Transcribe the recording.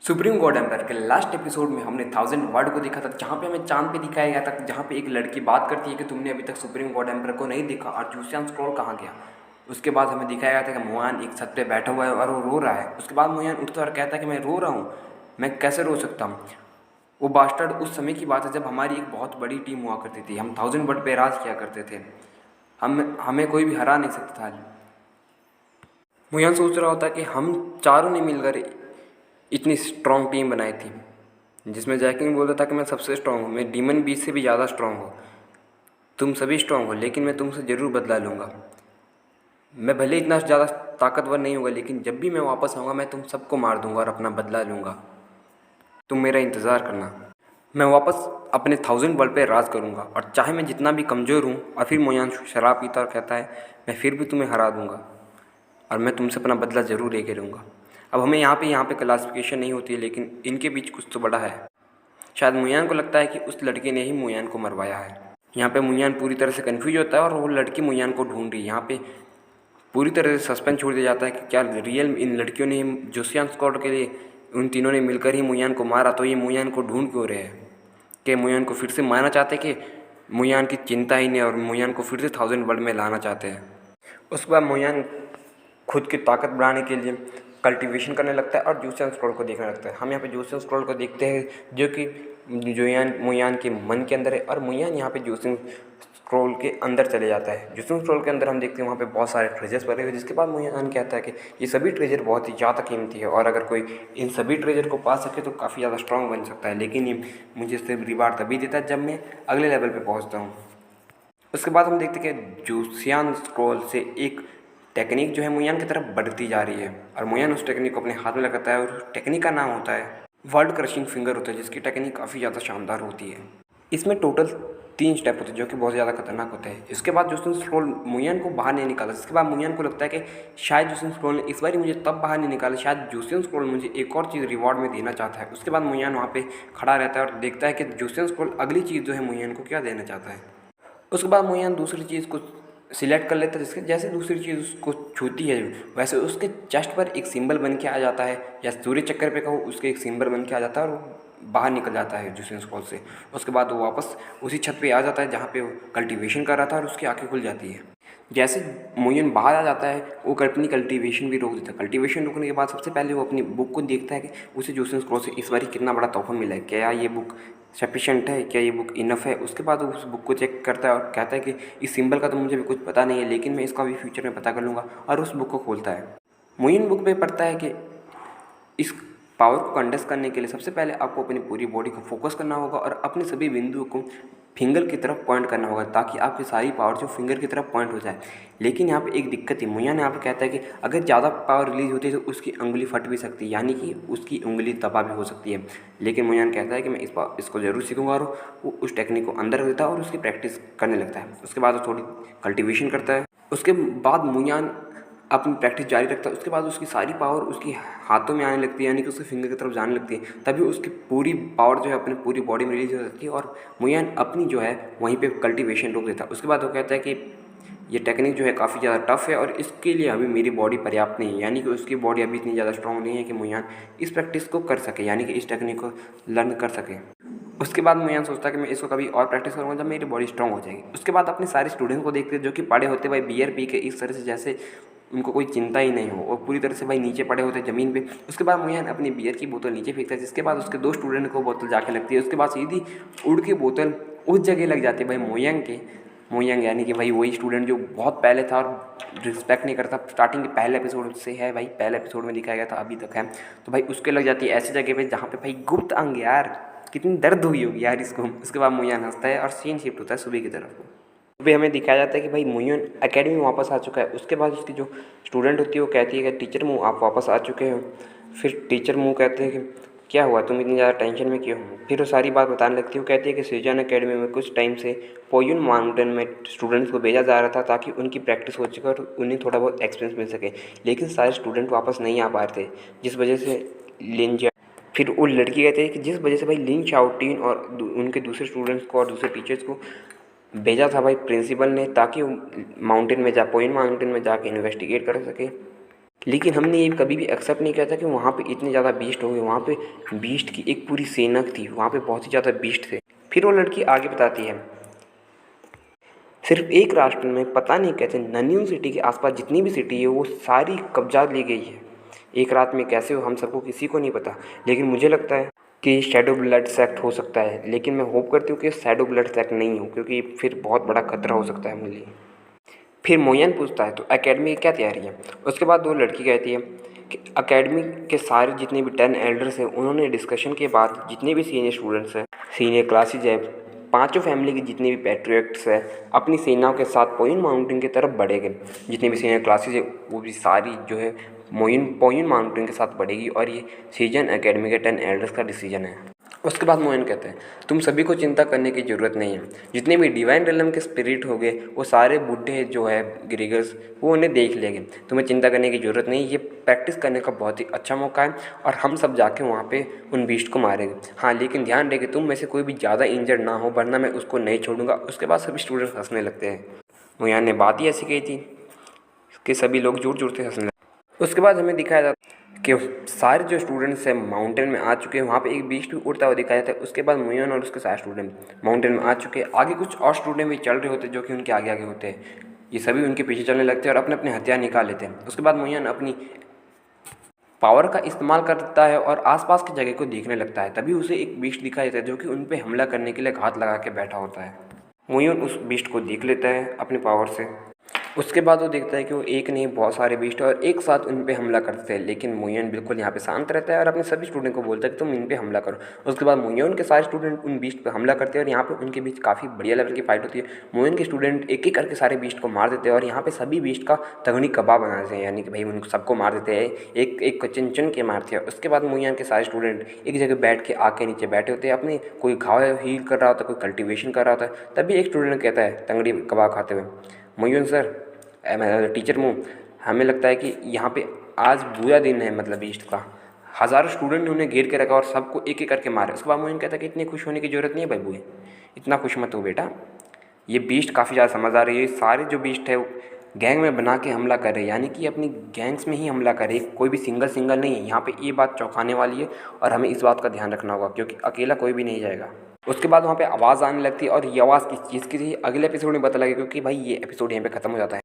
Supreme God empire के last episode में हमने 1000 वर्ड को देखा था, जहाँ पे हमें चांद पे दिखाया गया था, जहाँ पे एक लड़की बात करती है कि तुमने अभी तक सुप्रीम गॉड एम्पायर को नहीं देखा और जूसियन स्क्रॉल कहाँ गया। उसके बाद हमें दिखाया गया था कि मोयान एक छत पे बैठा हुआ है और वो रो रहा है। उसके बाद मोयान उठता है और कहता है कि मैं रो रहा हूँ, मैं कैसे रो सकता हूँ। वो बास्टर्ड उस समय की बात है जब हमारी एक बहुत बड़ी टीम हुआ करती थी, हम 1000 वर्ड पे राज किया करते थे, हमें कोई भी हरा नहीं सकता था। मोयान सोच रहा होता कि हम चारों ने मिलकर इतनी स्ट्रॉन्ग टीम बनाई थी, जिसमें जैकिंग बोलता था कि मैं सबसे स्ट्रॉन्ग हूँ, मैं डीमन बीच से भी ज़्यादा स्ट्रॉन्ग हूँ, तुम सभी स्ट्रॉन्ग हो लेकिन मैं तुमसे ज़रूर बदला लूँगा। मैं भले इतना ज़्यादा ताकतवर नहीं होगा, लेकिन जब भी मैं वापस आऊँगा मैं तुम सबको मार दूँगा और अपना बदला लूँगा। तुम मेरा इंतज़ार करना, मैं वापस अपने 1000 वर्ड पे राज करूँगा और चाहे मैं जितना भी कमज़ोर हूँ। और फिर मोयान शराब पीता और कहता है मैं फिर भी तुम्हें हरा दूँगा और मैं तुमसे अपना बदला ज़रूर लेके लूँगा। अब हमें यहाँ पे क्लासिफिकेशन नहीं होती है, लेकिन इनके बीच कुछ तो बड़ा है। शायद मुयान को लगता है कि उस लड़के ने ही मुयान को मरवाया है। यहाँ पे मुयान पूरी तरह से कन्फ्यूज होता है और वो लड़की मुयान को ढूंढ रही है। यहाँ पे पूरी तरह से सस्पेंस छोड़ दिया जाता है कि क्या रियल इन लड़कियों ने जोसियान स्क्वाड के लिए उन तीनों ने मिलकर ही मुयान को मारा, तो ये मुयान को ढूंढ क्यों रहे हैं? कि मुयान को फिर से मारना चाहते कि मुयान की चिंता ही नहीं और मुयान को फिर से 1000 वर्ड में लाना चाहते हैं। उसके बाद मुयान खुद की ताकत बढ़ाने के लिए कल्टीवेशन करने लगता है और जूसियन स्क्रॉल को देखने लगता है। हम यहाँ पे जूसियन स्क्रॉल को देखते हैं जो कि मुयान के मन के अंदर है और मुयान यहाँ पे जूसियन स्क्रॉल के अंदर चले जाता है। जूसियन स्क्रॉल के अंदर हम देखते हैं वहाँ पे बहुत सारे ट्रेजर्स पड़े हुए, जिसके बाद मुयान कहता है कि ये सभी ट्रेजर बहुत ही ज़्यादा कीमती है और अगर कोई इन सभी ट्रेजर को पा सके तो काफ़ी ज़्यादा स्ट्रॉन्ग बन सकता है, लेकिन ये मुझे सिर्फ रिवार्ड तभी देता है जब मैं अगले लेवल पर पहुँचता हूँ। उसके बाद हम देखते हैं कि जूसियन स्क्रॉल से एक टेक्निक जो है मुयान की तरफ बढ़ती जा रही है और मुयान उस टेक्निक को अपने हाथ में लगाता है और उस टेक्निक का नाम होता है वर्ल्ड क्रशिंग फिंगर होता है, जिसकी टेक्निक काफ़ी ज़्यादा शानदार होती है। इसमें टोटल 3 स्टेप होते हैं जो कि बहुत ज़्यादा खतरनाक होते हैं। इसके बाद जूसियन स्क्रॉल मुयान को बाहर नहीं निकाला। इसके बाद मुयान को लगता है कि शायद जूसियन स्क्रॉल ने इस बार मुझे तब बाहर नहीं निकाला, शायद जूसियन स्क्रॉल मुझे एक और चीज़ रिवॉर्ड में देना चाहता है। उसके बाद मुयान वहाँ पे खड़ा रहता है और देखता है कि जूसियन स्क्रॉल अगली चीज़ जो है मुयान को क्या देना चाहता है। उसके बाद मुयान दूसरी चीज़ को सिलेक्ट कर लेता है, जिसके जैसे दूसरी चीज़ उसको छूती है वैसे उसके चेस्ट पर एक सिंबल बन के आ जाता है, या सूर्य चक्कर पे कहो उसके एक सिंबल बन के आ जाता है और वो बाहर निकल जाता है जूसियन स्क्रॉल से। उसके बाद वो वापस उसी छत पे आ जाता है जहाँ पे वो कल्टीवेशन कर रहा था और उसकी आँखें खुल जाती है। जैसे मोयन बाहर आ जाता है वो अपनी कल्टीवेशन भी रोक देता है। कल्टीवेशन रोकने के बाद सबसे पहले वो अपनी बुक को देखता है कि उसे जूसियन स्क्रॉल से इस बार कितना बड़ा तोहफा मिला है, क्या ये बुक सफिशेंट है, क्या ये बुक इनफ है। उसके बाद वो उस बुक को चेक करता है और कहता है कि इस सिंबल का तो मुझे भी कुछ पता नहीं है, लेकिन मैं इसका भी फ्यूचर में पता कर लूँगा, और उस बुक को खोलता है। मोइन बुक पे पढ़ता है कि इस पावर को कंडेंस करने के लिए सबसे पहले आपको अपनी पूरी बॉडी को फोकस करना होगा और अपने सभी बिंदुओं को फिंगर की तरफ पॉइंट करना होगा, ताकि आपकी सारी पावर जो फिंगर की तरफ पॉइंट हो जाए। लेकिन यहाँ पे एक दिक्कत है, मुयान यहाँ पे कहता है कि अगर ज़्यादा पावर रिलीज होती है तो उसकी उंगली फट भी सकती है, यानी कि उसकी उंगली तबाह भी हो सकती है। लेकिन मुयान कहता है कि मैं इसको ज़रूर सीखूंगा, और वो उस टेक्निक को अंदर रख देता है और उसकी प्रैक्टिस करने लगता है। उसके बाद वो थोड़ी कल्टिवेशन करता है। उसके बाद मुयान अपनी प्रैक्टिस जारी रखता है। उसके बाद उसकी सारी पावर उसकी हाथों में आने लगती है, यानी कि उसके फिंगर की तरफ जाने लगती है। तभी उसकी पूरी पावर जो है अपनी पूरी बॉडी में रिलीज हो जाती है और मुयान अपनी जो है वहीं पे कल्टीवेशन रोक देता है। उसके बाद वो कहता है कि ये टेक्निक जो है काफ़ी ज़्यादा टफ है और इसके लिए अभी मेरी बॉडी पर्याप्त नहीं है, यानी कि उसकी बॉडी अभी इतनी ज़्यादा स्ट्रॉन्ग नहीं है कि मुयान इस प्रैक्टिस को कर सके, यानी कि इस टेक्निक को लर्न कर सके। उसके बाद मुयान सोचता है कि मैं इसको कभी और प्रैक्टिस करूँगा जब मेरी बॉडी स्ट्रॉन्ग हो जाएगी। उसके बाद अपने सारे स्टूडेंट्स को देखते हैं जो कि पड़े होते भाई बियर पी के इस तरह से जैसे उनको कोई चिंता ही नहीं हो, और पूरी तरह से भाई नीचे पड़े होते ज़मीन पे। उसके बाद मुयान अपनी बियर की बोतल नीचे फेंकता है, जिसके बाद उसके 2 स्टूडेंट को बोतल जाके लगती है। उसके बाद सीधी उड़ के बोतल उस जगह लग जाती है भाई मोयंग यानी कि भाई वही स्टूडेंट जो बहुत पहले था और रिस्पेक्ट नहीं करता, स्टार्टिंग के पहले एपिसोड से है भाई, पहले एपिसोड में दिखाया गया था अभी तक है। तो भाई उसके लग जाती है ऐसी जगह पे जहाँ पे भाई गुप्त अंग, यार कितनी दर्द हुई होगी यार इसको। उसके बाद मुयान हंसता है और सीन शिफ्ट होता है सुबह की तरफ। सुबह हमें दिखाया जाता है कि भाई मुयान एकेडमी में वापस आ चुका है। उसके बाद उसकी जो स्टूडेंट होती है वो कहती है कि टीचर मुँह आप वापस आ चुके हो। फिर टीचर मुँह कहते हैं कि क्या हुआ, तुम इतनी ज़्यादा टेंशन में क्यों हो। फिर वो सारी बात बताने लगती है। वो कहती है कि सीजन एकेडमी में कुछ टाइम से पोयुन माउंटेन में स्टूडेंट्स को भेजा जा रहा था ताकि उनकी प्रैक्टिस हो सके और उन्हें थोड़ा बहुत एक्सपीरियंस मिल सके, लेकिन सारे स्टूडेंट वापस नहीं आ पा रहे थे, जिस वजह से लिन फिर वो लड़की कहती है कि जिस वजह से भाई लिन शाओटीन और उनके दूसरे स्टूडेंट्स को और दूसरे टीचर्स को भेजा था भाई प्रिंसिपल ने, ताकि वो माउंटेन में पोइन माउंटेन में जाके इन्वेस्टिगेट कर सके लेकिन हमने ये कभी भी एक्सेप्ट नहीं किया था कि वहाँ पे इतने ज़्यादा बीस्ट हो गए। वहाँ पे बीस्ट की एक पूरी सेना थी, वहाँ पे बहुत ही ज़्यादा बीस्ट थे। फिर वो लड़की आगे बताती है, सिर्फ एक राष्ट्र में पता नहीं कैसे नन्यून सिटी के आसपास जितनी भी सिटी है वो सारी कब्जा ली गई है। एक रात में कैसे हो हम सबको किसी को नहीं पता, लेकिन मुझे लगता है कि शैडो ब्लड सेक्ट हो सकता है। लेकिन मैं होप करती हूँ कि शैडो ब्लड सेक्ट नहीं हो, क्योंकि फिर बहुत बड़ा खतरा हो सकता है मेरे लिए। फिर मोयन पूछता है तो एकेडमी की क्या तैयारी है। उसके बाद वो लड़की कहती है कि एकेडमी के सारे जितने भी 10 एल्डर्स हैं उन्होंने डिस्कशन के बाद जितने भी सीनियर स्टूडेंट्स हैं, सीनियर क्लासेज है, पांचों फैमिली के जितने भी पैट्रियट्स हैं अपनी सेनाओं के साथ पोइन माउंटेन की तरफ बढ़ेंगे। जितनी भी सीनियर क्लासेज है वो भी सारी जो है पोइन माउंटेन के साथ बढ़ेगी और ये सीजन एकेडमी के 10 एल्डर्स का डिसीजन है। उसके बाद मोयन कहते हैं तुम सभी को चिंता करने की ज़रूरत नहीं है। जितने भी डिवाइन रिलम के स्पिरिट हो गए वो सारे बूढ़े जो है ग्रीगर्स वो उन्हें देख लेंगे। तुम्हें चिंता करने की ज़रूरत नहीं, ये प्रैक्टिस करने का बहुत ही अच्छा मौका है और हम सब जाके वहाँ पे उन बीस्ट को मारेंगे। हाँ लेकिन ध्यान रहे कि तुम में से कोई भी ज़्यादा इंजर्ड ना हो, वरना मैं उसको नहीं छोड़ूंगा। उसके बाद सभी स्टूडेंट्स हंसने लगते हैं। मोयन ने बात ही ऐसी कही थी कि सभी लोग जोर जोर से हंसने लगे। उसके बाद हमें दिखाया जाता कि सारे जो स्टूडेंट्स हैं माउंटेन में आ चुके हैं। वहाँ पे एक बीस्ट भी उड़ता हुआ दिखाया जाता है। उसके बाद मोयन और उसके सारे स्टूडेंट माउंटेन में आ चुके हैं। आगे कुछ और स्टूडेंट भी चल रहे होते हैं जो कि उनके आगे आगे होते हैं। ये सभी उनके पीछे चलने लगते हैं और अपने अपने हथियार निकाल लेते हैं। उसके बाद मोयन अपनी पावर का इस्तेमाल करता है और आसपास की जगह को देखने लगता है। तभी उसे एक बीस्ट दिखाई देता है जो कि उन पे हमला करने के लिए घात लगा के बैठा होता है। मोयन उस बीस्ट को देख लेता है अपनी पावर से। उसके बाद वो देखता है कि वो एक नहीं बहुत सारे बीस्ट हैं और एक साथ उन पे हमला करते हैं। लेकिन मोयन बिल्कुल यहाँ पे शांत रहता है और अपने सभी स्टूडेंट को बोलता है कि तुम इन पे हमला करो। उसके बाद मोयन के सारे स्टूडेंट उन बीस्ट पे हमला करते हैं और यहाँ पे उनके बीच काफ़ी बढ़िया लेवल की फाइट होती है। मोयन के स्टूडेंट एक एक करके सारे बीस्ट को मार देते हैं और यहाँ पे सभी बीस्ट का तगड़ी कबाब बनाते हैं, यानी कि भाई उनको सबको मार देते हैं, एक एक को चिन चिन के मारते हैं। उसके बाद मोयन के सारे स्टूडेंट एक जगह बैठ के आग के नीचे बैठे होते हैं, अपने कोई घाव हील कर रहा होता है, कोई कल्टिवेशन कर रहा होता है। तभी एक स्टूडेंट कहता है तंगड़ी कबाब खाते हुए, मोयन सर मैं टीचर हूँ, हमें लगता है कि यहाँ पे आज बुरा दिन है, मतलब बीस्ट का। हज़ारों स्टूडेंट ने उन्हें घेर के रखा और सबको एक एक करके मारे। उसके बाद मोइन कहता है कि इतनी खुश होने की ज़रूरत नहीं है बाबू, इतना खुश मत हो बेटा। ये बीस्ट काफ़ी ज़्यादा समझदार है। ये सारे जो बीस्ट है वो गैंग में बना के हमला कर रहे हैं, यानी कि अपनी गैंग्स में ही हमला करे, कोई भी सिंगल नहीं है। यहाँ पे ये बात चौंकाने वाली है और हमें इस बात का ध्यान रखना होगा क्योंकि अकेला कोई भी नहीं जाएगा। उसके बाद वहाँ पे आवाज़ आने लगती है और ये आवाज़ किस चीज़ की थी अगले एपिसोड में पता लगेगा, क्योंकि भाई ये एपिसोड यहाँ पे ख़त्म हो जाता है।